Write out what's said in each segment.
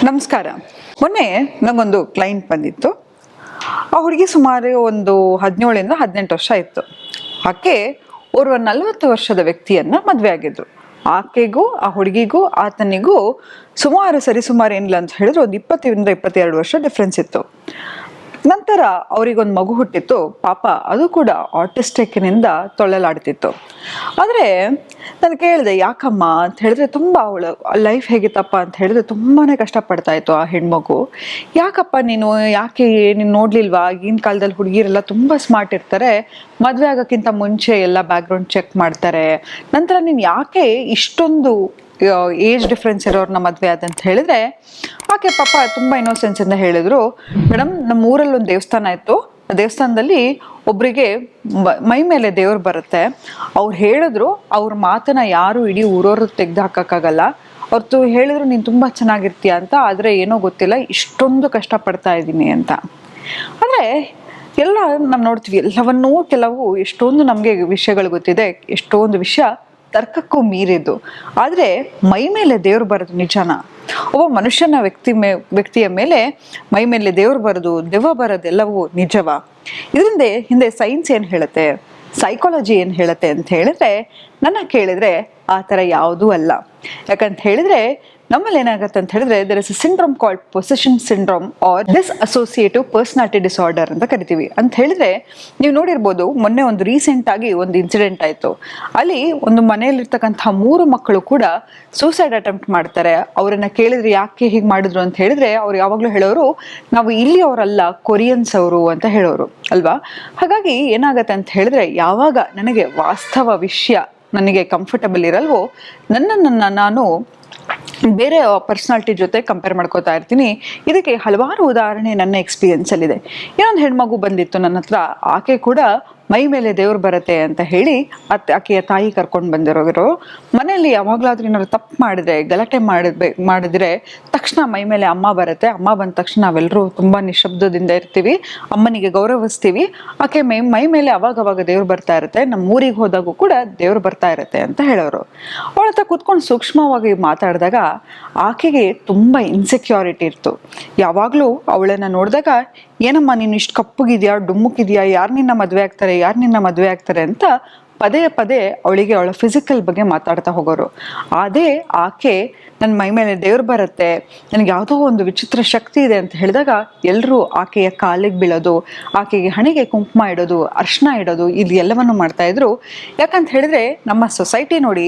ನಮಸ್ಕಾರ. ಮೊನ್ನೆ ನಂಗೊಂದು ಕ್ಲೈಂಟ್ ಬಂದಿತ್ತು. ಆ ಹುಡುಗಿ ಸುಮಾರು ಒಂದು 17ಇಂದ 18 ವರ್ಷ ಇತ್ತು. ಆಕೆ ಓರ್ವ 40 ವರ್ಷದ ವ್ಯಕ್ತಿಯನ್ನ ಮದುವೆ ಆಗಿದ್ರು. ಆಕೆಗೂ ಆ ಹುಡುಗಿಗೂ ಆತನಿಗೂ ಸರಿಸುಮಾರು ಏನಿಲ್ಲ ಅಂತ ಹೇಳಿದ್ರೆ ಒಂದು 20ಇಂದ 22 ವರ್ಷ ಡಿಫ್ರೆನ್ಸ್ ಇತ್ತು. ನಂತರ ಅವರಿಗೊಂದು ಮಗು ಹುಟ್ಟಿತ್ತು. ಪಾಪ ಅದು ಕೂಡ ಆಟಿಸ್ಟಿಕ್ನಿಂದ ತೊಳಲಾಡ್ತಿತ್ತು. ಆದರೆ ನಾನು ಕೇಳಿದೆ, ಯಾಕಮ್ಮ ಅಂತ ಹೇಳಿದ್ರೆ, ತುಂಬ ಅವಳು ಲೈಫ್ ಹೇಗಿತ್ತಪ್ಪ ಅಂತ ಹೇಳಿದ್ರೆ ತುಂಬಾ ಕಷ್ಟಪಡ್ತಾ ಇತ್ತು ಆ ಹೆಣ್ಮಗು. ಯಾಕಪ್ಪ ಯಾಕೆ ನೀನು ನೋಡ್ಲಿಲ್ವಾ? ಈಗಿನ ಕಾಲದಲ್ಲಿ ಹುಡುಗಿರೆಲ್ಲ ತುಂಬ ಸ್ಮಾರ್ಟ್ ಇರ್ತಾರೆ, ಮದುವೆ ಆಗೋಕ್ಕಿಂತ ಮುಂಚೆ ಎಲ್ಲ ಬ್ಯಾಕ್ಗ್ರೌಂಡ್ ಚೆಕ್ ಮಾಡ್ತಾರೆ. ನಂತರ ನೀನು ಯಾಕೆ ಇಷ್ಟೊಂದು ಏಜ್ ಡಿಫ್ರೆನ್ಸ್ ಇರೋರ್ನ ಮದುವೆ ಆದಂತ ಹೇಳಿದ್ರೆ, ಆಕೆ ಪಾಪ ತುಂಬ ಇನ್ನೋಸೆನ್ಸ್ ಇಂದ ಹೇಳಿದ್ರು, ಮೇಡಮ್ ನಮ್ಮ ಊರಲ್ಲಿ ಒಂದು ದೇವಸ್ಥಾನ ಇತ್ತು. ಆ ದೇವಸ್ಥಾನದಲ್ಲಿ ಒಬ್ರಿಗೆ ಮೈ ಮೇಲೆ ದೇವ್ರು ಬರುತ್ತೆ. ಅವ್ರು ಹೇಳಿದ್ರು, ಅವ್ರ ಮಾತನ್ನ ಯಾರು ಇಡೀ ಊರವ್ರು ತೆಗ್ದು ಹಾಕಕ್ಕಾಗಲ್ಲ. ಅವ್ರದ್ದು ಹೇಳಿದ್ರು ನೀನು ತುಂಬ ಚೆನ್ನಾಗಿರ್ತೀಯ ಅಂತ. ಆದರೆ ಏನೋ ಗೊತ್ತಿಲ್ಲ, ಇಷ್ಟೊಂದು ಕಷ್ಟಪಡ್ತಾ ಇದ್ದೀನಿ ಅಂತ. ಆದರೆ ಎಲ್ಲ ನಾವು ನೋಡ್ತೀವಿ, ಎಲ್ಲವನ್ನೂ ಕೆಲವು ಎಷ್ಟೊಂದು ನಮಗೆ ವಿಷಯಗಳು ಗೊತ್ತಿದೆ, ಎಷ್ಟೊಂದು ವಿಷಯ ತರ್ಕಕ್ಕೂ ಮೀರಿದ್ದು. ಆದರೆ ಮೈ ಮೇಲೆ ದೇವ್ರು ಬರೋದು ನಿಜಾನ? ಒಬ್ಬ ಮನುಷ್ಯನ ವ್ಯಕ್ತಿಯ ಮೇಲೆ ಮೈ ಮೇಲೆ ದೇವ್ರು ಬರೋದು, ದೆವ್ವ ಬರೋದೆಲ್ಲವೂ ನಿಜವಾ? ಇದರಿಂದ ಹಿಂದೆ ಸೈನ್ಸ್ ಏನು ಹೇಳುತ್ತೆ, ಸೈಕಾಲಜಿ ಏನು ಹೇಳುತ್ತೆ ಅಂತ ಹೇಳಿದ್ರೆ, ನನ್ನ ಕೇಳಿದ್ರೆ ಆ ಥರ ಯಾವುದೂ ಅಲ್ಲ. ಯಾಕಂತ ಹೇಳಿದ್ರೆ ನಮ್ಮಲ್ಲಿ ಏನಾಗುತ್ತೆ ಅಂತ ಹೇಳಿದ್ರೆ, there is a syndrome called possession syndrome or dissociative personality disorder ಅಂತ ಕರಿತೀವಿ. ಅಂತ ಹೇಳಿದ್ರೆ ನೀವು ನೋಡಿರ್ಬೋದು, ಮೊನ್ನೆ ಒಂದು ರೀಸೆಂಟ್ ಆಗಿ ಒಂದು ಇನ್ಸಿಡೆಂಟ್ ಆಯಿತು. ಅಲ್ಲಿ ಒಂದು ಮನೆಯಲ್ಲಿರ್ತಕ್ಕಂಥ 3 ಮಕ್ಕಳು ಕೂಡ ಸೂಸೈಡ್ ಅಟೆಂಪ್ಟ್ ಮಾಡ್ತಾರೆ. ಅವರನ್ನ ಕೇಳಿದ್ರೆ ಯಾಕೆ ಹೀಗೆ ಮಾಡಿದ್ರು ಅಂತ ಹೇಳಿದ್ರೆ, ಅವ್ರು ಯಾವಾಗಲೂ ಹೇಳೋರು, ನಾವು ಇಲ್ಲಿ ಅವರಲ್ಲ, ಕೊರಿಯನ್ಸ್ ಅವರು ಅಂತ ಹೇಳೋರು ಅಲ್ವಾ. ಹಾಗಾಗಿ ಏನಾಗತ್ತೆ ಅಂತ ಹೇಳಿದ್ರೆ, ಯಾವಾಗ ನನಗೆ ವಾಸ್ತವ ವಿಷಯ ನನಗೆ ಕಂಫರ್ಟಬಲ್ ಇರಲ್ವೋ, ನನ್ನನ್ನು ನಾನು ಬೇರೆ ಪರ್ಸನಾಲಿಟಿ ಜೊತೆ ಕಂಪೇರ್ ಮಾಡ್ಕೋತಾ ಇರ್ತೀನಿ. ಇದಕ್ಕೆ ಹಲವಾರು ಉದಾಹರಣೆ ನನ್ನ ಎಕ್ಸ್ಪೀರಿಯನ್ಸಲ್ಲಿದೆ. ಇನ್ನೊಂದು ಹೆಣ್ಮಗು ಬಂದಿತ್ತು ನನ್ನ ಹತ್ರ. ಆಕೆ ಕೂಡ ಮೈ ಮೇಲೆ ದೇವ್ರು ಬರುತ್ತೆ ಅಂತ ಹೇಳಿ ಆಕೆಯ ತಾಯಿ ಕರ್ಕೊಂಡು ಬಂದಿರೋರು. ಮನೆಯಲ್ಲಿ ಯಾವಾಗಲಾದ್ರೂ ಏನಾದ್ರು ತಪ್ಪು ಮಾಡಿದ್ರೆ, ಗಲಾಟೆ ಮಾಡಿದ್ರೆ ತಕ್ಷಣ ಮೈ ಮೇಲೆ ಅಮ್ಮ ಬರುತ್ತೆ. ಅಮ್ಮ ಬಂದ ತಕ್ಷಣ ನಾವೆಲ್ಲರೂ ತುಂಬ ನಿಶಬ್ದದಿಂದ ಇರ್ತೀವಿ, ಅಮ್ಮನಿಗೆ ಗೌರವಿಸ್ತೀವಿ. ಆಕೆ ಮೈ ಮೇಲೆ ಅವಾಗವಾಗ ದೇವ್ರು ಬರ್ತಾ ಇರುತ್ತೆ. ನಮ್ಮ ಊರಿಗೆ ಹೋದಾಗೂ ಕೂಡ ದೇವ್ರು ಬರ್ತಾ ಇರುತ್ತೆ ಅಂತ ಹೇಳೋರು. ಅವಳ ಹತ್ರ ಕೂತ್ಕೊಂಡು ಸೂಕ್ಷ್ಮವಾಗಿ ಮಾತಾಡಿದಾಗ ಆಕೆಗೆ ತುಂಬ ಇನ್ಸೆಕ್ಯೂರಿಟಿ ಇತ್ತು. ಯಾವಾಗಲೂ ಅವಳನ್ನು ನೋಡಿದಾಗ, ಏನಮ್ಮ ನೀನು ಇಷ್ಟು ಕಪ್ಪಗಿದ್ಯಾ, ಡುಮ್ಮಕ್ಕಿದ್ಯಾ, ಯಾರು ನಿನ್ನ ಮದುವೆ ಆಗ್ತಾರೆ ಅಂತ ಪದೇ ಪದೇ ಅವಳಿಗೆ ಅವಳ ಫಿಸಿಕಲ್ ಬಗ್ಗೆ ಮಾತಾಡ್ತಾ ಹೋಗೋರು. ಅದೇ ಆಕೆ ನನ್ನ ಮೈ ಮೇಲೆ ದೇವ್ರು ಬರುತ್ತೆ, ನನಗೆ ಯಾವುದೋ ಒಂದು ವಿಚಿತ್ರ ಶಕ್ತಿ ಇದೆ ಅಂತ ಹೇಳಿದಾಗ ಎಲ್ಲರೂ ಆಕೆಯ ಕಾಲಿಗೆ ಬೀಳೋದು, ಆಕೆಗೆ ಹಣೆಗೆ ಕುಂಕುಮ ಇಡೋದು, ಅರ್ಶನ ಇಡೋದು, ಇದು ಎಲ್ಲವನ್ನು ಮಾಡ್ತಾ ಇದ್ರು. ಯಾಕಂತ ಹೇಳಿದ್ರೆ ನಮ್ಮ ಸೊಸೈಟಿ ನೋಡಿ,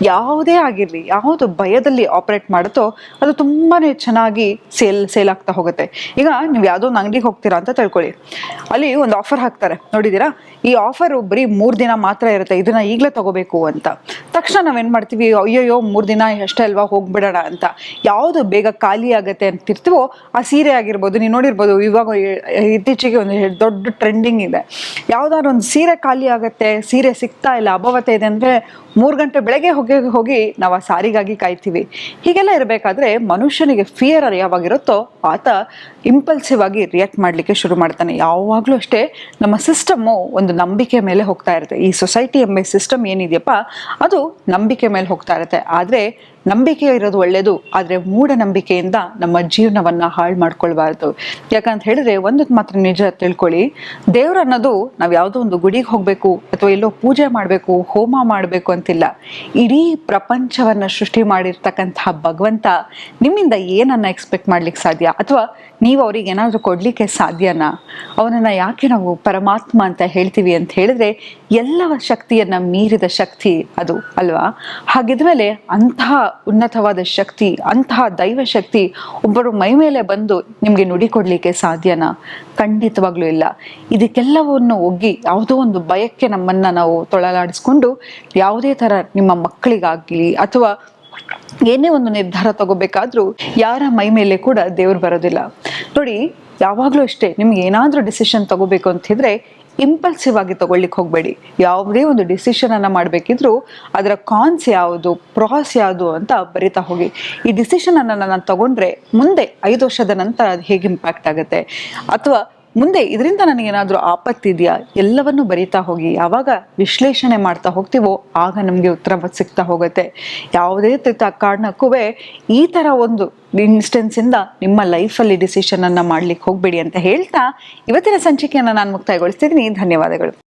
ಯಾವುದೇ ಆಗಿರಲಿ, ಯಾವುದು ಭಯದಲ್ಲಿ ಆಪರೇಟ್ ಮಾಡುತ್ತೋ ಅದು ತುಂಬಾ ಚೆನ್ನಾಗಿ ಸೇಲ್ ಆಗ್ತಾ ಹೋಗುತ್ತೆ. ಈಗ ನೀವು ಯಾವುದೋ ಒಂದು ಅಂಗಡಿಗೆ ಹೋಗ್ತೀರಾ ಅಂತ ತಿಳ್ಕೊಳ್ಳಿ, ಅಲ್ಲಿ ಒಂದು ಆಫರ್ ಹಾಕ್ತಾರೆ, ನೋಡಿದ್ದೀರಾ? ಈ ಆಫರು ಬರೀ 3 ದಿನ ಮಾತ್ರ ಇರುತ್ತೆ, ಇದನ್ನ ಈಗಲೇ ತಗೋಬೇಕು ಅಂತ. ತಕ್ಷಣ ನಾವೇನು ಮಾಡ್ತೀವಿ, ಅಯ್ಯೋಯ್ಯೋ 3 ದಿನ ಅಷ್ಟೇ ಅಲ್ವಾ, ಹೋಗ್ಬಿಡೋಣ ಅಂತ. ಯಾವುದು ಬೇಗ ಖಾಲಿ ಆಗುತ್ತೆ ಅಂತಿರ್ತೀವೋ, ಆ ಸೀರೆ ಆಗಿರ್ಬೋದು, ನೀವು ನೋಡಿರ್ಬೋದು, ಇವಾಗ ಇತ್ತೀಚೆಗೆ ಒಂದು ದೊಡ್ಡ ಟ್ರೆಂಡಿಂಗ್ ಇದೆ. ಯಾವುದಾದ್ರು ಒಂದು ಸೀರೆ ಖಾಲಿ ಆಗುತ್ತೆ, ಸೀರೆ ಸಿಗ್ತಾ ಇಲ್ಲ, ಅಭಾವತೆ ಇದೆ ಅಂದರೆ 3 ಗಂಟೆ ಬೆಳಗ್ಗೆ ಹೋಗಿ ನಾವು ಆ ಸಾರಿಗಾಗಿ ಕಾಯ್ತೀವಿ. ಹೀಗೆಲ್ಲ ಇರಬೇಕಾದ್ರೆ ಮನುಷ್ಯನಿಗೆ ಫಿಯರ್ ಯಾವಾಗಿರುತ್ತೋ ಆತ ಇಂಪಲ್ಸಿವ್ ಆಗಿ ರಿಯಾಕ್ಟ್ ಮಾಡಲಿಕ್ಕೆ ಶುರು ಮಾಡ್ತಾನೆ. ಯಾವಾಗಲೂ ಅಷ್ಟೇ ನಮ್ಮ ಸಿಸ್ಟಮ್ಮು ಒಂದು ನಂಬಿಕೆ ಮೇಲೆ ಹೋಗ್ತಾ ಇರುತ್ತೆ. ಈ ಸೊಸೈಟಿ ಎಂಬ ಸಿಸ್ಟಮ್ ಏನಿದೆಯಪ್ಪ, ಅದು ನಂಬಿಕೆ ಮೇಲೆ ಹೋಗ್ತಾ ಇರುತ್ತೆ. ಆದರೆ ನಂಬಿಕೆ ಇರೋದು ಒಳ್ಳೆಯದು, ಆದರೆ ಮೂಢನಂಬಿಕೆಯಿಂದ ನಮ್ಮ ಜೀವನವನ್ನು ಹಾಳು ಮಾಡ್ಕೊಳ್ಬಾರ್ದು. ಯಾಕಂತ ಹೇಳಿದ್ರೆ ಒಂದಕ್ಕೆ ಮಾತ್ರ ನಿಜ ತಿಳ್ಕೊಳ್ಳಿ, ದೇವ್ರು ಅನ್ನೋದು ನಾವು ಯಾವುದೋ ಒಂದು ಗುಡಿಗೆ ಹೋಗಬೇಕು ಅಥವಾ ಎಲ್ಲೋ ಪೂಜೆ ಮಾಡಬೇಕು, ಹೋಮ ಮಾಡಬೇಕು ಅಂತಿಲ್ಲ. ಇಡೀ ಪ್ರಪಂಚವನ್ನು ಸೃಷ್ಟಿ ಮಾಡಿರ್ತಕ್ಕಂತಹ ಭಗವಂತ ನಿಮ್ಮಿಂದ ಏನನ್ನ ಎಕ್ಸ್ಪೆಕ್ಟ್ ಮಾಡ್ಲಿಕ್ಕೆ ಸಾಧ್ಯ? ಅಥವಾ ನೀವು ಅವ್ರಿಗೆ ಏನಾದರೂ ಕೊಡಲಿಕ್ಕೆ ಸಾಧ್ಯನಾ? ಅವನನ್ನು ಯಾಕೆ ನಾವು ಪರಮಾತ್ಮ ಅಂತ ಹೇಳ್ತೀವಿ ಅಂತ ಹೇಳಿದ್ರೆ, ಎಲ್ಲವ ಶಕ್ತಿಯನ್ನು ಮೀರಿದ ಶಕ್ತಿ ಅದು ಅಲ್ವಾ. ಹಾಗಿದ್ಮೇಲೆ ಅಂತಹ ಉನ್ನತವಾದ ಶಕ್ತಿ, ಅಂತಹ ದೈವ ಶಕ್ತಿ ಒಬ್ಬರು ಮೈ ಮೇಲೆ ಬಂದು ನಿಮಗೆ ನುಡಿ ಕೊಡಲಿಕ್ಕೆ ಸಾಧ್ಯನಾ? ಖಂಡಿತವಾಗ್ಲೂ ಇಲ್ಲ. ಇದಕ್ಕೆಲ್ಲವನ್ನು ಒಗ್ಗಿ ಯಾವುದೋ ಒಂದು ಭಯಕ್ಕೆ ನಮ್ಮನ್ನು ನಾವು ತೊಳಲಾಡಿಸ್ಕೊಂಡು ಯಾವುದೇ ಥರ ನಿಮ್ಮ ಮಕ್ಕಳಿಗಾಗಲಿ ಅಥವಾ ಏನೇ ಒಂದು ನಿರ್ಧಾರ ತಗೋಬೇಕಾದ್ರೂ ಯಾರ ಮೈ ಮೇಲೆ ಕೂಡ ದೇವ್ರು ಬರೋದಿಲ್ಲ. ನೋಡಿ, ಯಾವಾಗಲೂ ಅಷ್ಟೇ, ನಿಮ್ಗೆ ಏನಾದರೂ ಡಿಸಿಷನ್ ತಗೋಬೇಕು ಅಂತಿದ್ರೆ ಇಂಪಲ್ಸಿವ್ ಆಗಿ ತಗೊಳ್ಳಿಕ್ಕೆ ಹೋಗಬೇಡಿ. ಯಾವುದೇ ಒಂದು ಡಿಸಿಷನ್ ಅನ್ನ ಮಾಡಬೇಕಿದ್ರು ಅದರ ಕಾನ್ಸ್ ಯಾವುದು, ಪ್ರಾಸ್ ಯಾವುದು ಅಂತ ಬರಿತಾ ಹೋಗಿ. ಈ ಡಿಸಿಷನ್ ಅನ್ನ ನಾನು ತಗೊಂಡ್ರೆ ಮುಂದೆ 5 ವರ್ಷದ ನಂತರ ಅದು ಹೇಗೆ ಇಂಪ್ಯಾಕ್ಟ್ ಆಗುತ್ತೆ, ಅಥವಾ ಮುಂದೆ ಇದರಿಂದ ನನಗೇನಾದರೂ ಆಪತ್ತಿದೆಯಾ, ಎಲ್ಲವನ್ನು ಬರಿತಾ ಹೋಗಿ. ಯಾವಾಗ ವಿಶ್ಲೇಷಣೆ ಮಾಡ್ತಾ ಹೋಗ್ತೀವೋ ಆಗ ನಮಗೆ ಉತ್ತರ ಸಿಗ್ತಾ ಹೋಗುತ್ತೆ. ಯಾವುದೇ ಕಾರಣಕ್ಕೂ ಈ ಥರ ಒಂದು ಇನ್ಸ್ಟೆನ್ಸಿಂದ ನಿಮ್ಮ ಲೈಫಲ್ಲಿ ಡಿಸಿಷನನ್ನು ಮಾಡ್ಲಿಕ್ಕೆ ಹೋಗಬೇಡಿ ಅಂತ ಹೇಳ್ತಾ ಇವತ್ತಿನ ಸಂಚಿಕೆಯನ್ನು ನಾನು ಮುಕ್ತಾಯಗೊಳಿಸ್ತಿದ್ದೀನಿ. ಧನ್ಯವಾದಗಳು.